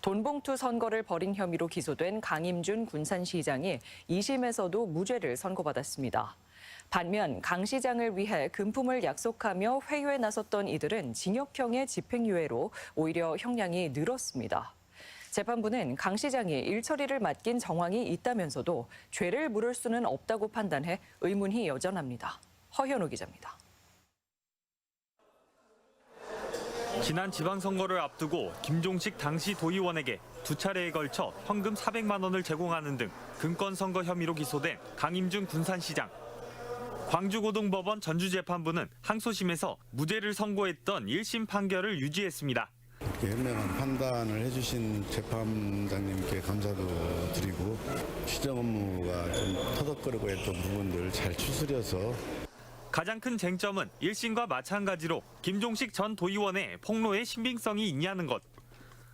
돈봉투 선거를 벌인 혐의로 기소된 강임준 군산시장이 2심에서도 무죄를 선고받았습니다. 반면 강 시장을 위해 금품을 약속하며 회유에 나섰던 이들은 징역형의 집행유예로 오히려 형량이 늘었습니다. 재판부는 강 시장이 일처리를 맡긴 정황이 있다면서도 죄를 물을 수는 없다고 판단해 의문이 여전합니다. 허현우 기자입니다. 지난 지방선거를 앞두고 김종식 당시 도의원에게 두 차례에 걸쳐 현금 400만 원을 제공하는 등 금권선거 혐의로 기소된 강임준 군산시장. 광주고등법원 전주재판부는 항소심에서 무죄를 선고했던 1심 판결을 유지했습니다. 이렇게 현명한 판단을 해주신 재판장님께 감사도 드리고 시정 업무가 좀 터덕거리고 했던 부분들 잘 추스려서 가장 큰 쟁점은 1심과 마찬가지로 김종식 전 도의원의 폭로의 신빙성이 있냐는 것.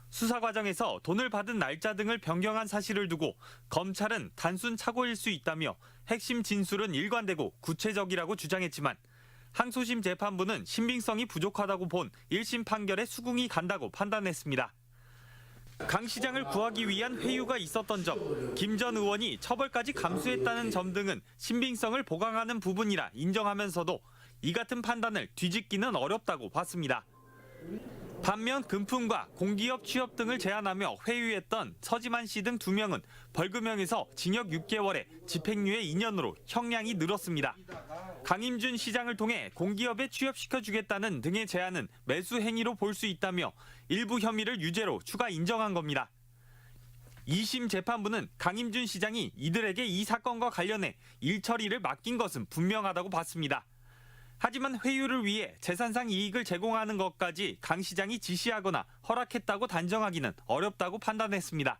수사 과정에서 돈을 받은 날짜 등을 변경한 사실을 두고 검찰은 단순 착오일 수 있다며 핵심 진술은 일관되고 구체적이라고 주장했지만 항소심 재판부는 신빙성이 부족하다고 본 1심 판결에 수긍이 간다고 판단했습니다. 강 시장을 구하기 위한 회유가 있었던 점, 김 전 의원이 처벌까지 감수했다는 점 등은 신빙성을 보강하는 부분이라 인정하면서도 이 같은 판단을 뒤집기는 어렵다고 봤습니다. 반면 금품과 공기업 취업 등을 제한하며 회유했던 서지만 씨 등 2명은 벌금형에서 징역 6개월에 집행유예 2년으로 형량이 늘었습니다. 강임준 시장을 통해 공기업에 취업시켜주겠다는 등의 제안은 매수 행위로 볼 수 있다며 일부 혐의를 유죄로 추가 인정한 겁니다. 2심 재판부는 강임준 시장이 이들에게 이 사건과 관련해 일처리를 맡긴 것은 분명하다고 봤습니다. 하지만 회유를 위해 재산상 이익을 제공하는 것까지 강 시장이 지시하거나 허락했다고 단정하기는 어렵다고 판단했습니다.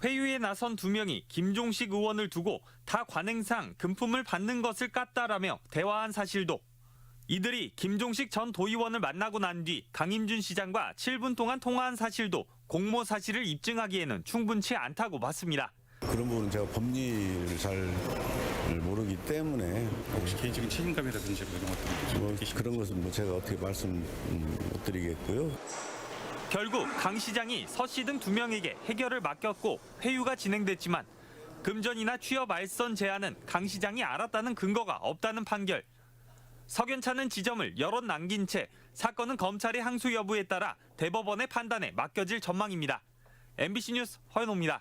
회유에 나선 2명이 김종식 의원을 두고 다 관행상 금품을 받는 것을 깠다라며 대화한 사실도, 이들이 김종식 전 도의원을 만나고 난 뒤 강임준 시장과 7분 동안 통화한 사실도 공모 사실을 입증하기에는 충분치 않다고 봤습니다. 그런 부분은 제가 법리를 잘 모르기 때문에 혹시 개인적인 책임감이라든지 이런 것들 그런 것은 제가 어떻게 말씀 못 드리겠고요. 결국 강 시장이 서 씨 등 2명에게 해결을 맡겼고 회유가 진행됐지만 금전이나 취업 알선 제안은 강 시장이 알았다는 근거가 없다는 판결. 석연찮은 지점을 여러 남긴 채 사건은 검찰의 항소 여부에 따라 대법원의 판단에 맡겨질 전망입니다. MBC 뉴스 허연호입니다.